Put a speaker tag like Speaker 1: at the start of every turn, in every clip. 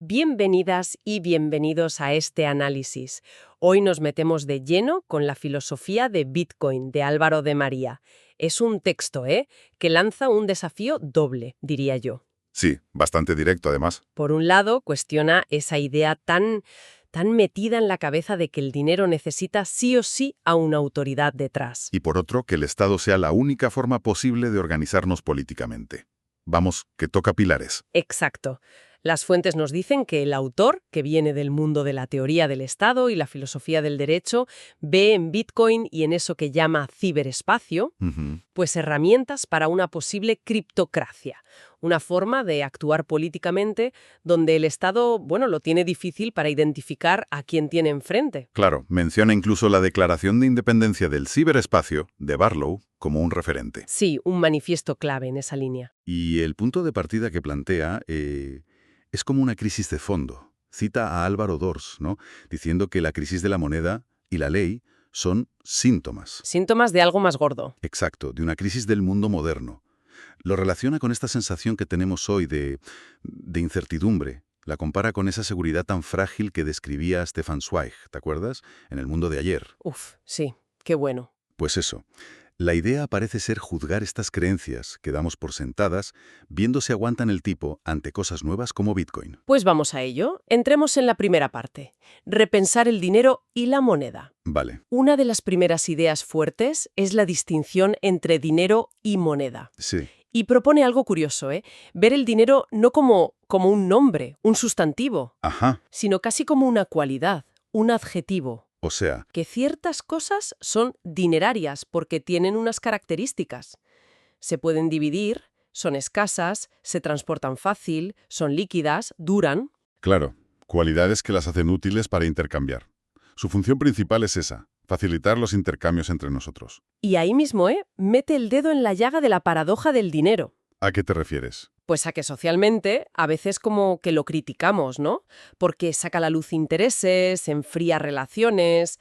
Speaker 1: Bienvenidas y bienvenidos a este análisis. Hoy nos metemos de lleno con la filosofía de Bitcoin de Álvaro de María. Es un texto, que lanza un desafío doble, diría yo.
Speaker 2: Sí, bastante directo además.
Speaker 1: Por un lado, cuestiona esa idea tan metida en la cabeza de que el dinero necesita sí o sí a una autoridad detrás.
Speaker 2: Y por otro, que el Estado sea la única forma posible de organizarnos políticamente. Vamos, que toca pilares.
Speaker 1: Exacto. Las fuentes nos dicen que el autor, que viene del mundo de la teoría del Estado y la filosofía del derecho, ve en Bitcoin y en eso que llama ciberespacio, pues herramientas para una posible criptocracia, una forma de actuar políticamente donde el Estado, lo tiene difícil para identificar a quién tiene enfrente.
Speaker 2: Claro, menciona incluso la Declaración de Independencia del Ciberespacio, de Barlow, como un referente.
Speaker 1: Sí, un manifiesto clave en esa línea.
Speaker 2: Y el punto de partida que plantea es como una crisis de fondo. Cita a Álvaro Dors, ¿no?, diciendo que la crisis de la moneda y la ley son síntomas.
Speaker 1: Síntomas de algo más gordo.
Speaker 2: Exacto, de una crisis del mundo moderno. Lo relaciona con esta sensación que tenemos hoy de incertidumbre. La compara con esa seguridad tan frágil que describía Stefan Zweig, ¿te acuerdas?, en El mundo de ayer.
Speaker 1: Uf, sí, qué bueno.
Speaker 2: Pues eso. La idea parece ser juzgar estas creencias que damos por sentadas, viendo si aguantan el tipo ante cosas nuevas como Bitcoin.
Speaker 1: Pues vamos a ello. Entremos en la primera parte. Repensar el dinero y la moneda.
Speaker 2: Vale.
Speaker 1: Una de las primeras ideas fuertes es la distinción entre dinero y moneda.
Speaker 2: Sí.
Speaker 1: Y propone algo curioso, ver el dinero no como un nombre, un sustantivo,
Speaker 2: Ajá.
Speaker 1: sino casi como una cualidad, un adjetivo.
Speaker 2: O sea,
Speaker 1: Que ciertas cosas son dinerarias porque tienen unas características. Se pueden dividir, son escasas, se transportan fácil, son líquidas, duran.
Speaker 2: claro, cualidades que las hacen útiles para intercambiar. Su función principal es esa, facilitar los intercambios entre nosotros.
Speaker 1: Y ahí mismo, mete el dedo en la llaga de la paradoja del dinero.
Speaker 2: ¿A qué te refieres?
Speaker 1: Pues a que socialmente a veces como que lo criticamos, ¿no? Porque saca a la luz intereses, enfría relaciones,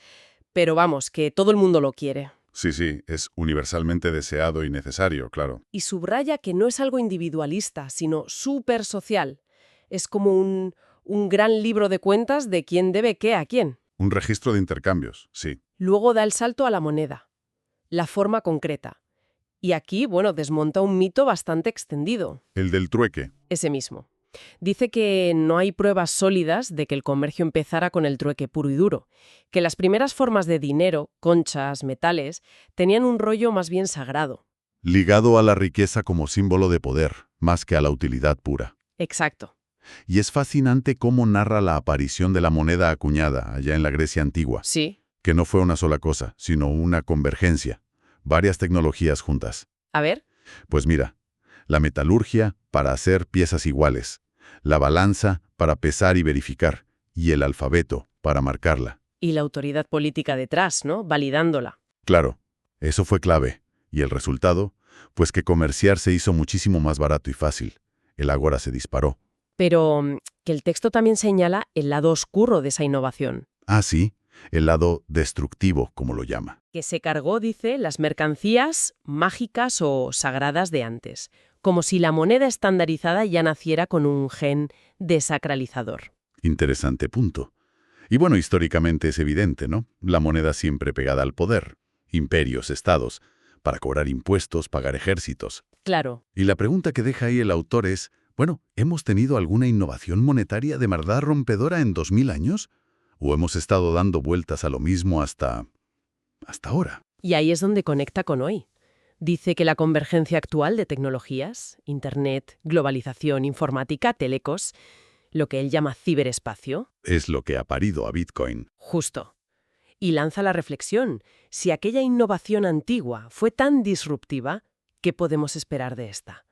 Speaker 1: pero vamos, que todo el mundo lo quiere.
Speaker 2: Sí, es universalmente deseado y necesario, claro.
Speaker 1: Y subraya que no es algo individualista, sino súper social. Es como un gran libro de cuentas de quién debe qué a quién.
Speaker 2: Un registro de intercambios, sí.
Speaker 1: Luego da el salto a la moneda, la forma concreta. Y aquí, desmonta un mito bastante extendido.
Speaker 2: El del trueque.
Speaker 1: Ese mismo. Dice que no hay pruebas sólidas de que el comercio empezara con el trueque puro y duro, que las primeras formas de dinero, conchas, metales, tenían un rollo más bien sagrado.
Speaker 2: Ligado a la riqueza como símbolo de poder, más que a la utilidad pura.
Speaker 1: Exacto.
Speaker 2: Y es fascinante cómo narra la aparición de la moneda acuñada allá en la Grecia antigua,
Speaker 1: Sí.
Speaker 2: que no fue una sola cosa, sino una convergencia. Varias tecnologías juntas.
Speaker 1: A ver.
Speaker 2: Pues mira, la metalurgia para hacer piezas iguales, la balanza para pesar y verificar, y el alfabeto para marcarla.
Speaker 1: Y la autoridad política detrás, ¿no? Validándola.
Speaker 2: Claro, eso fue clave. ¿Y el resultado? Pues que comerciar se hizo muchísimo más barato y fácil. El ágora se disparó.
Speaker 1: Pero que el texto también señala el lado oscuro de esa innovación.
Speaker 2: Ah, sí, el lado destructivo, como lo llama.
Speaker 1: Que se cargó, dice, las mercancías mágicas o sagradas de antes, como si la moneda estandarizada ya naciera con un gen desacralizador.
Speaker 2: Interesante punto. Y bueno, históricamente es evidente, ¿no? La moneda siempre pegada al poder. Imperios, estados, para cobrar impuestos, pagar ejércitos.
Speaker 1: Claro.
Speaker 2: Y la pregunta que deja ahí el autor es, ¿hemos tenido alguna innovación monetaria de verdad rompedora en 2000 años? ¿O hemos estado dando vueltas a lo mismo hasta ahora?
Speaker 1: Y ahí es donde conecta con hoy. Dice que la convergencia actual de tecnologías, Internet, globalización, informática, telecos, lo que él llama ciberespacio.
Speaker 2: Es lo que ha parido a Bitcoin.
Speaker 1: Justo. Y lanza la reflexión, si aquella innovación antigua fue tan disruptiva, ¿qué podemos esperar de esta?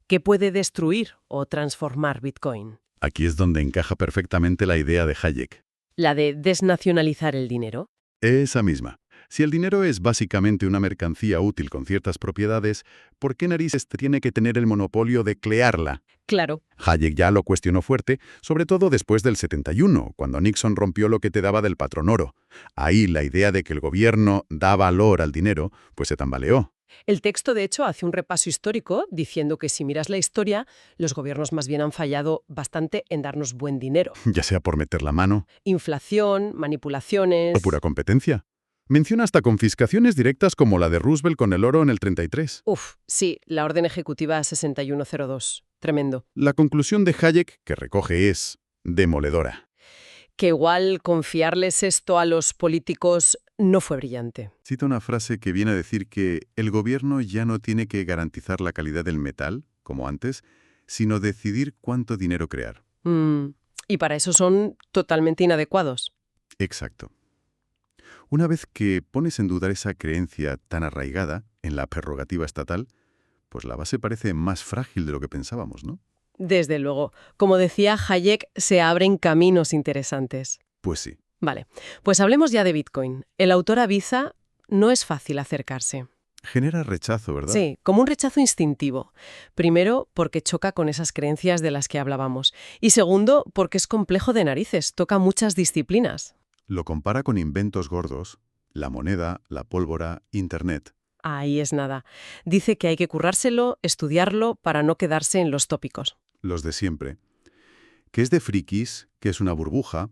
Speaker 1: ¿Qué puede destruir o transformar Bitcoin?
Speaker 2: Aquí es donde encaja perfectamente la idea de Hayek.
Speaker 1: ¿La de desnacionalizar el dinero?
Speaker 2: Esa misma. Si el dinero es básicamente una mercancía útil con ciertas propiedades, ¿por qué narices tiene que tener el monopolio de crearla?
Speaker 1: Claro.
Speaker 2: Hayek ya lo cuestionó fuerte, sobre todo después del 71, cuando Nixon rompió lo que te daba del patrón oro. Ahí la idea de que el gobierno da valor al dinero, pues se tambaleó.
Speaker 1: El texto, de hecho, hace un repaso histórico diciendo que si miras la historia, los gobiernos más bien han fallado bastante en darnos buen dinero.
Speaker 2: Ya sea por meter la mano
Speaker 1: Inflación, manipulaciones...
Speaker 2: o pura competencia. Menciona hasta confiscaciones directas como la de Roosevelt con el oro en el 33.
Speaker 1: Uf, sí, la orden ejecutiva 6102. Tremendo.
Speaker 2: La conclusión de Hayek que recoge es demoledora.
Speaker 1: Que igual confiarles esto a los políticos no fue brillante.
Speaker 2: Cita una frase que viene a decir que el gobierno ya no tiene que garantizar la calidad del metal, como antes, sino decidir cuánto dinero crear.
Speaker 1: Y para eso son totalmente inadecuados.
Speaker 2: Exacto. Una vez que pones en duda esa creencia tan arraigada en la prerrogativa estatal, pues la base parece más frágil de lo que pensábamos, ¿no?
Speaker 1: Desde luego. Como decía Hayek, se abren caminos interesantes.
Speaker 2: Pues sí.
Speaker 1: Vale, pues hablemos ya de Bitcoin. El autor avisa, no es fácil acercarse.
Speaker 2: Genera rechazo, ¿verdad?
Speaker 1: Sí, como un rechazo instintivo. Primero, porque choca con esas creencias de las que hablábamos. Y segundo, porque es complejo de narices, toca muchas disciplinas.
Speaker 2: Lo compara con inventos gordos, la moneda, la pólvora, Internet.
Speaker 1: Ahí es nada. Dice que hay que currárselo, estudiarlo, para no quedarse en los tópicos.
Speaker 2: Los de siempre. Que es de frikis, que es una burbuja,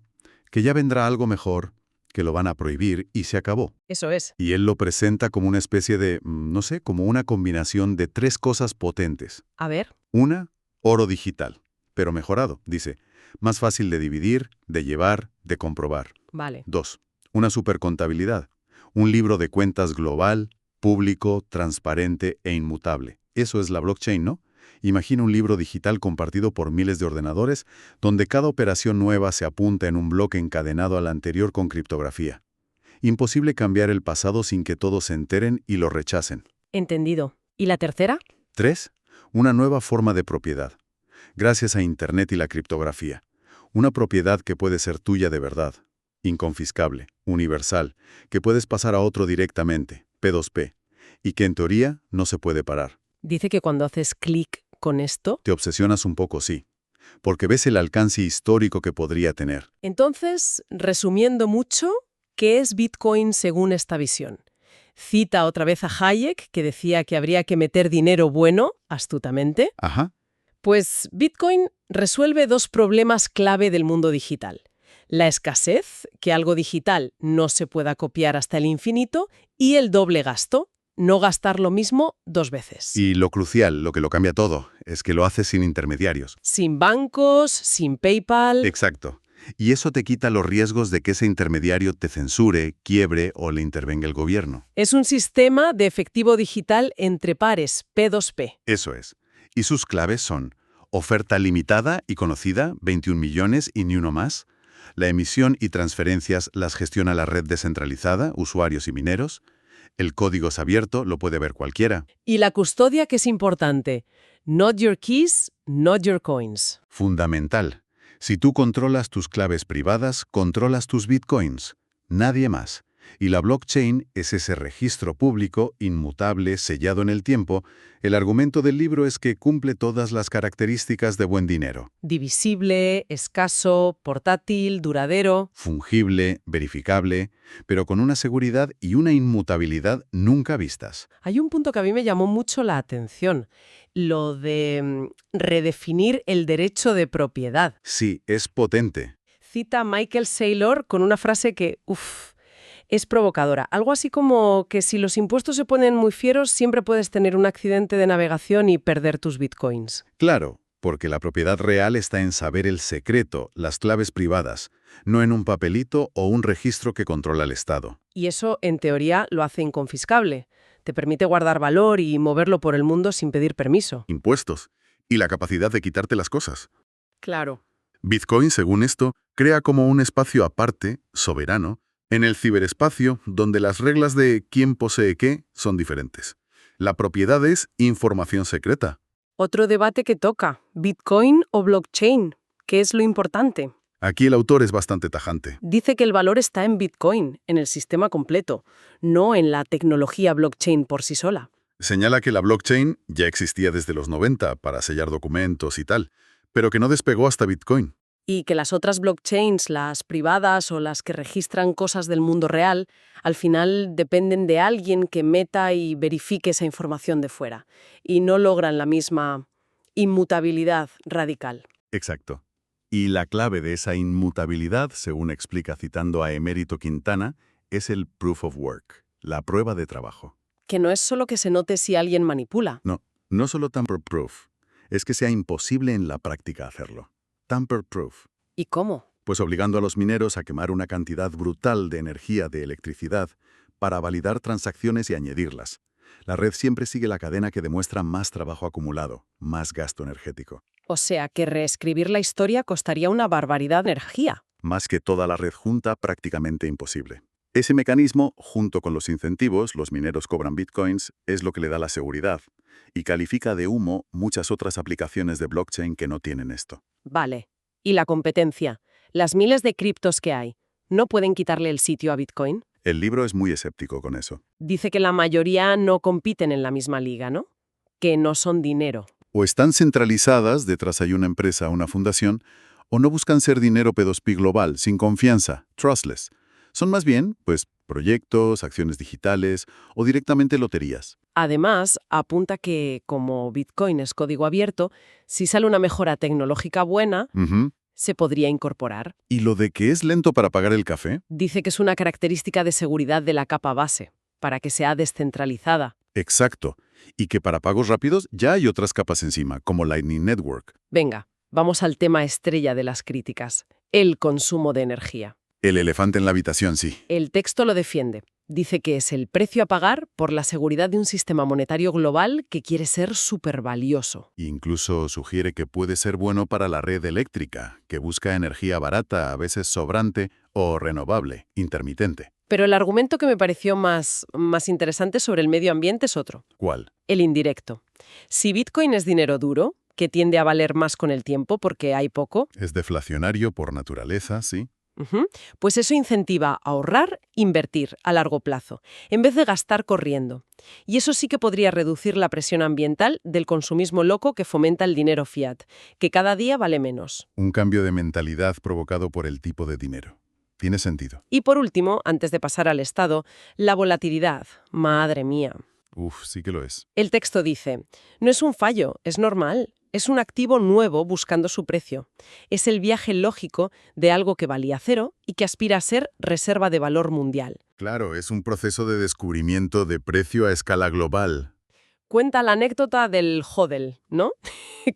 Speaker 2: que ya vendrá algo mejor, que lo van a prohibir y se acabó.
Speaker 1: Eso es.
Speaker 2: Y él lo presenta como una especie de, no sé, como una combinación de tres cosas potentes.
Speaker 1: A ver.
Speaker 2: Una, oro digital, pero mejorado, dice. Más fácil de dividir, de llevar, de comprobar.
Speaker 1: Vale.
Speaker 2: 2. Una supercontabilidad. Un libro de cuentas global, público, transparente e inmutable. Eso es la blockchain, ¿no? Imagina un libro digital compartido por miles de ordenadores, donde cada operación nueva se apunta en un bloque encadenado al anterior con criptografía. Imposible cambiar el pasado sin que todos se enteren y lo rechacen.
Speaker 1: Entendido. ¿Y la tercera?
Speaker 2: 3. Una nueva forma de propiedad. Gracias a Internet y la criptografía. Una propiedad que puede ser tuya de verdad. Inconfiscable, universal, que puedes pasar a otro directamente, P2P, y que en teoría no se puede parar.
Speaker 1: Dice que cuando haces clic con esto...
Speaker 2: Te obsesionas un poco, sí, porque ves el alcance histórico que podría tener.
Speaker 1: Entonces, resumiendo mucho, ¿qué es Bitcoin según esta visión? Cita otra vez a Hayek, que decía que habría que meter dinero bueno, astutamente.
Speaker 2: Ajá.
Speaker 1: Pues Bitcoin resuelve dos problemas clave del mundo digital. La escasez, que algo digital no se pueda copiar hasta el infinito, y el doble gasto, no gastar lo mismo dos veces.
Speaker 2: Y lo crucial, lo que lo cambia todo, es que lo hace sin intermediarios.
Speaker 1: Sin bancos, sin PayPal...
Speaker 2: Exacto. Y eso te quita los riesgos de que ese intermediario te censure, quiebre o le intervenga el gobierno.
Speaker 1: Es un sistema de efectivo digital entre pares, P2P.
Speaker 2: Eso es. Y sus claves son oferta limitada y conocida, 21 millones y ni uno más. La emisión y transferencias las gestiona la red descentralizada, usuarios y mineros. El código es abierto, lo puede ver cualquiera.
Speaker 1: Y la custodia, que es importante. Not your keys, not your coins.
Speaker 2: Fundamental. Si tú controlas tus claves privadas, controlas tus bitcoins. Nadie más. Y la blockchain es ese registro público, inmutable, sellado en el tiempo. El argumento del libro es que cumple todas las características de buen dinero.
Speaker 1: Divisible, escaso, portátil, duradero.
Speaker 2: Fungible, verificable, pero con una seguridad y una inmutabilidad nunca vistas.
Speaker 1: Hay un punto que a mí me llamó mucho la atención. Lo de redefinir el derecho de propiedad.
Speaker 2: Sí, es potente.
Speaker 1: Cita a Michael Saylor con una frase que, es provocadora. Algo así como que si los impuestos se ponen muy fieros, siempre puedes tener un accidente de navegación y perder tus bitcoins.
Speaker 2: Claro, porque la propiedad real está en saber el secreto, las claves privadas, no en un papelito o un registro que controla el Estado.
Speaker 1: Y eso, en teoría, lo hace inconfiscable. Te permite guardar valor y moverlo por el mundo sin pedir permiso.
Speaker 2: Impuestos. Y la capacidad de quitarte las cosas.
Speaker 1: Claro.
Speaker 2: Bitcoin, según esto, crea como un espacio aparte, soberano, en el ciberespacio, donde las reglas de quién posee qué son diferentes. La propiedad es información secreta.
Speaker 1: Otro debate que toca, ¿Bitcoin o blockchain? ¿Qué es lo importante?
Speaker 2: Aquí el autor es bastante tajante.
Speaker 1: Dice que el valor está en Bitcoin, en el sistema completo, no en la tecnología blockchain por sí sola.
Speaker 2: Señala que la blockchain ya existía desde los 90 para sellar documentos y tal, pero que no despegó hasta Bitcoin.
Speaker 1: Y que las otras blockchains, las privadas o las que registran cosas del mundo real, al final dependen de alguien que meta y verifique esa información de fuera, y no logran la misma inmutabilidad radical.
Speaker 2: Exacto. Y la clave de esa inmutabilidad, según explica citando a Emérito Quintana, es el proof of work, la prueba de trabajo.
Speaker 1: Que no es solo que se note si alguien manipula.
Speaker 2: No, no solo tamper-proof, es que sea imposible en la práctica hacerlo. Tamper-proof.
Speaker 1: ¿Y cómo?
Speaker 2: Pues obligando a los mineros a quemar una cantidad brutal de energía de electricidad para validar transacciones y añadirlas. La red siempre sigue la cadena que demuestra más trabajo acumulado, más gasto energético.
Speaker 1: O sea, que reescribir la historia costaría una barbaridad de energía.
Speaker 2: Más que toda la red junta, prácticamente imposible. Ese mecanismo, junto con los incentivos, los mineros cobran bitcoins, es lo que le da la seguridad, y califica de humo muchas otras aplicaciones de blockchain que no tienen esto.
Speaker 1: Vale. ¿Y la competencia? Las miles de criptos que hay, ¿no pueden quitarle el sitio a Bitcoin?
Speaker 2: El libro es muy escéptico con eso.
Speaker 1: Dice que la mayoría no compiten en la misma liga, ¿no? Que no son dinero.
Speaker 2: O están centralizadas, detrás hay una empresa o una fundación, o no buscan ser dinero P2P global, sin confianza, trustless. Son más bien, pues, proyectos, acciones digitales o directamente loterías.
Speaker 1: Además, apunta que, como Bitcoin es código abierto, si sale una mejora tecnológica buena,
Speaker 2: Ujú.
Speaker 1: se podría incorporar.
Speaker 2: ¿Y lo de que es lento para pagar el café?
Speaker 1: Dice que es una característica de seguridad de la capa base, para que sea descentralizada.
Speaker 2: Exacto. Y que para pagos rápidos ya hay otras capas encima, como Lightning Network.
Speaker 1: Venga, vamos al tema estrella de las críticas, el consumo de energía.
Speaker 2: El elefante en la habitación, sí.
Speaker 1: El texto lo defiende. Dice que es el precio a pagar por la seguridad de un sistema monetario global que quiere ser súper valioso.
Speaker 2: Incluso sugiere que puede ser bueno para la red eléctrica, que busca energía barata, a veces sobrante, o renovable, intermitente.
Speaker 1: Pero el argumento que me pareció más interesante sobre el medio ambiente es otro,
Speaker 2: ¿Cuál?
Speaker 1: el indirecto. Si Bitcoin es dinero duro, que tiende a valer más con el tiempo porque hay poco,
Speaker 2: Es deflacionario por naturaleza, sí.
Speaker 1: pues eso incentiva a ahorrar, invertir a largo plazo, en vez de gastar corriendo. Y eso sí que podría reducir la presión ambiental del consumismo loco que fomenta el dinero fiat, que cada día vale menos.
Speaker 2: Un cambio de mentalidad provocado por el tipo de dinero. Tiene sentido.
Speaker 1: Y por último, antes de pasar al Estado, la volatilidad. Madre mía.
Speaker 2: Uf, sí que lo es.
Speaker 1: El texto dice, no es un fallo, es normal. Es un activo nuevo buscando su precio. Es el viaje lógico de algo que valía cero y que aspira a ser reserva de valor mundial.
Speaker 2: Claro, es un proceso de descubrimiento de precio a escala global.
Speaker 1: Cuenta la anécdota del hodl, ¿no?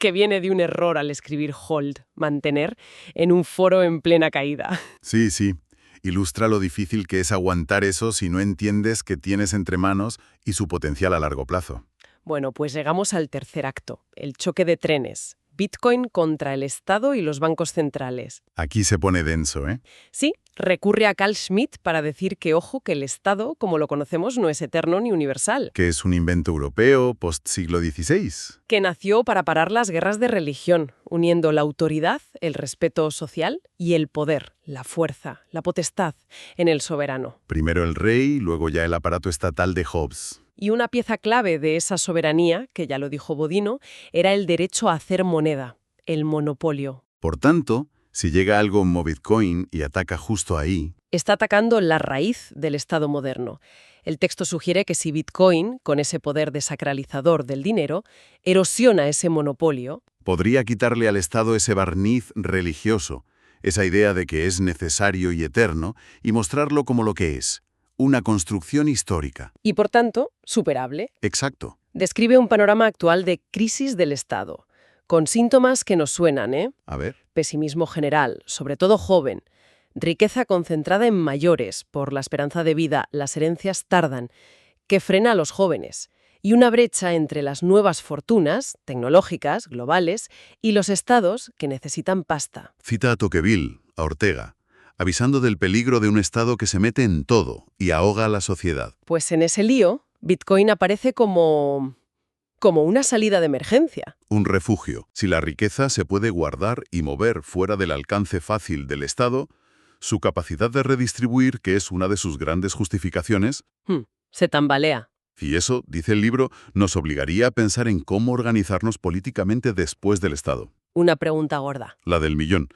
Speaker 1: Que viene de un error al escribir hold, mantener, en un foro en plena caída.
Speaker 2: Sí, sí. Ilustra lo difícil que es aguantar eso si no entiendes qué tienes entre manos y su potencial a largo plazo.
Speaker 1: Bueno, pues llegamos al tercer acto, el choque de trenes. Bitcoin contra el Estado y los bancos centrales.
Speaker 2: Aquí se pone denso, ¿eh?
Speaker 1: Sí, recurre a Carl Schmitt para decir que, ojo, que el Estado, como lo conocemos, no es eterno ni universal.
Speaker 2: Que es un invento europeo post-siglo XVI.
Speaker 1: Que nació para parar las guerras de religión, uniendo la autoridad, el respeto social y el poder, la fuerza, la potestad, en el soberano.
Speaker 2: Primero el rey, luego ya el aparato estatal de Hobbes.
Speaker 1: Y una pieza clave de esa soberanía, que ya lo dijo Bodino, era el derecho a hacer moneda, el monopolio.
Speaker 2: Por tanto, si llega algo como Bitcoin y ataca justo ahí,
Speaker 1: Está atacando la raíz del Estado moderno. El texto sugiere que si Bitcoin, con ese poder desacralizador del dinero, erosiona ese monopolio,
Speaker 2: podría quitarle al Estado ese barniz religioso, esa idea de que es necesario y eterno, y mostrarlo como lo que es, una construcción histórica.
Speaker 1: y por tanto, superable.
Speaker 2: Exacto.
Speaker 1: Describe un panorama actual de crisis del Estado, con síntomas que nos suenan,
Speaker 2: A ver.
Speaker 1: Pesimismo general, sobre todo joven, riqueza concentrada en mayores, por la esperanza de vida, las herencias tardan, que frena a los jóvenes, y una brecha entre las nuevas fortunas, tecnológicas, globales, y los estados que necesitan pasta.
Speaker 2: Cita a Tocqueville, a Ortega, avisando del peligro de un Estado que se mete en todo y ahoga a la sociedad.
Speaker 1: Pues en ese lío, Bitcoin aparece como una salida de emergencia.
Speaker 2: Un refugio. Si la riqueza se puede guardar y mover fuera del alcance fácil del Estado, su capacidad de redistribuir, que es una de sus grandes justificaciones,
Speaker 1: Se tambalea.
Speaker 2: y eso, dice el libro, nos obligaría a pensar en cómo organizarnos políticamente después del Estado.
Speaker 1: Una pregunta gorda.
Speaker 2: La del millón.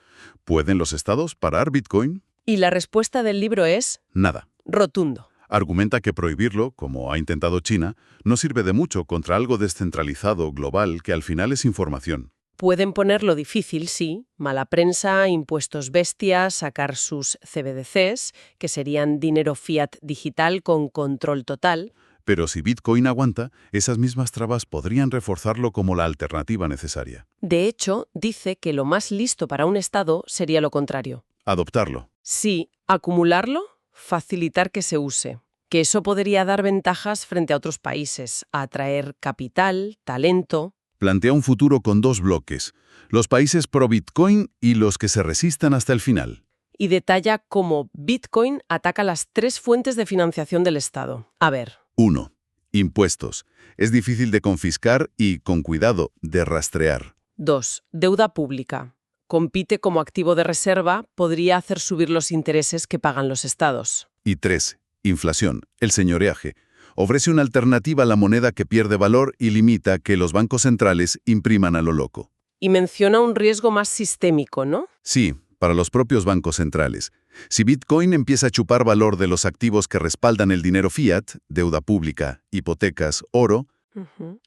Speaker 2: ¿Pueden los estados parar Bitcoin?
Speaker 1: Y la respuesta del libro es
Speaker 2: Nada.
Speaker 1: rotundo.
Speaker 2: Argumenta que prohibirlo, como ha intentado China, no sirve de mucho contra algo descentralizado, global, que al final es información.
Speaker 1: Pueden ponerlo difícil, sí, mala prensa, impuestos bestias, sacar sus CBDCs, que serían dinero fiat digital con control total.
Speaker 2: Pero si Bitcoin aguanta, esas mismas trabas podrían reforzarlo como la alternativa necesaria.
Speaker 1: De hecho, dice que lo más listo para un Estado sería lo contrario.
Speaker 2: Adoptarlo.
Speaker 1: Sí, acumularlo, facilitar que se use. Que eso podría dar ventajas frente a otros países, a atraer capital, talento.
Speaker 2: Plantea un futuro con dos bloques, los países pro-Bitcoin y los que se resistan hasta el final.
Speaker 1: Y detalla cómo Bitcoin ataca las 3 fuentes de financiación del Estado. A ver.
Speaker 2: 1. Impuestos. Es difícil de confiscar y, con cuidado, de rastrear.
Speaker 1: 2. Deuda pública. Compite como activo de reserva, podría hacer subir los intereses que pagan los estados.
Speaker 2: Y 3. Inflación, el señoreaje. Ofrece una alternativa a la moneda que pierde valor y limita que los bancos centrales impriman a lo loco.
Speaker 1: Y menciona un riesgo más sistémico, ¿no?
Speaker 2: Sí, para los propios bancos centrales. Si Bitcoin empieza a chupar valor de los activos que respaldan el dinero fiat, deuda pública, hipotecas, oro,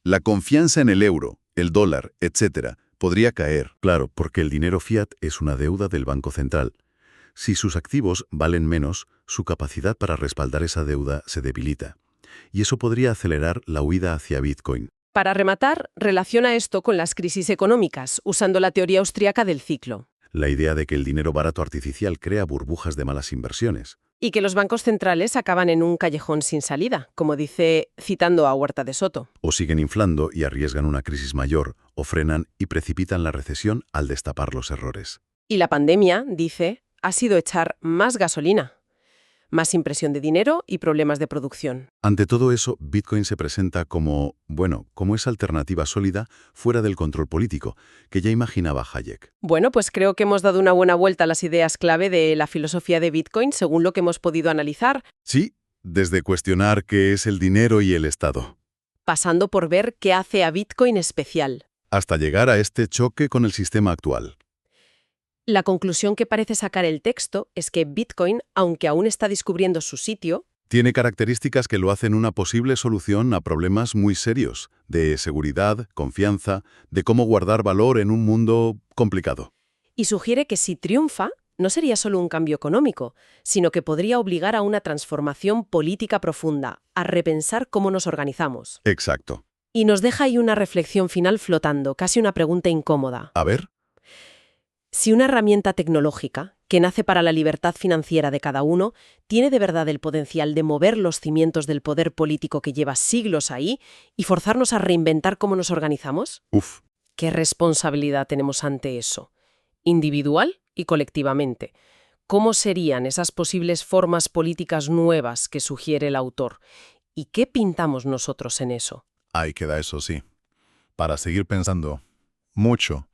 Speaker 2: la confianza en el euro, el dólar, etc., podría caer. Claro, porque el dinero fiat es una deuda del Banco Central. Si sus activos valen menos, su capacidad para respaldar esa deuda se debilita. Y eso podría acelerar la huida hacia Bitcoin.
Speaker 1: Para rematar, relaciona esto con las crisis económicas, usando la teoría austríaca del ciclo.
Speaker 2: La idea de que el dinero barato artificial crea burbujas de malas inversiones.
Speaker 1: Y que los bancos centrales acaban en un callejón sin salida, como dice citando a Huerta de Soto.
Speaker 2: O siguen inflando y arriesgan una crisis mayor, o frenan y precipitan la recesión al destapar los errores.
Speaker 1: Y la pandemia, dice, ha sido echar más gasolina. Más impresión de dinero y problemas de producción.
Speaker 2: Ante todo eso, Bitcoin se presenta como, como esa alternativa sólida fuera del control político, que ya imaginaba Hayek.
Speaker 1: Bueno, pues creo que hemos dado una buena vuelta a las ideas clave de la filosofía de Bitcoin, según lo que hemos podido analizar,
Speaker 2: Sí, desde cuestionar qué es el dinero y el Estado,
Speaker 1: pasando por ver qué hace a Bitcoin especial.
Speaker 2: hasta llegar a este choque con el sistema actual.
Speaker 1: La conclusión que parece sacar el texto es que Bitcoin, aunque aún está descubriendo su sitio,
Speaker 2: Tiene características que lo hacen una posible solución a problemas muy serios, de seguridad, confianza, de cómo guardar valor en un mundo complicado.
Speaker 1: y sugiere que si triunfa, no sería solo un cambio económico, sino que podría obligar a una transformación política profunda, a repensar cómo nos organizamos.
Speaker 2: Exacto.
Speaker 1: Y nos deja ahí una reflexión final flotando, casi una pregunta incómoda.
Speaker 2: A ver,
Speaker 1: Si una herramienta tecnológica, que nace para la libertad financiera de cada uno, tiene de verdad el potencial de mover los cimientos del poder político que lleva siglos ahí y forzarnos a reinventar cómo nos organizamos, ¿qué responsabilidad tenemos ante eso? Individual y colectivamente. ¿Cómo serían esas posibles formas políticas nuevas que sugiere el autor? ¿Y qué pintamos nosotros en eso?
Speaker 2: ahí queda eso, sí. Para seguir pensando mucho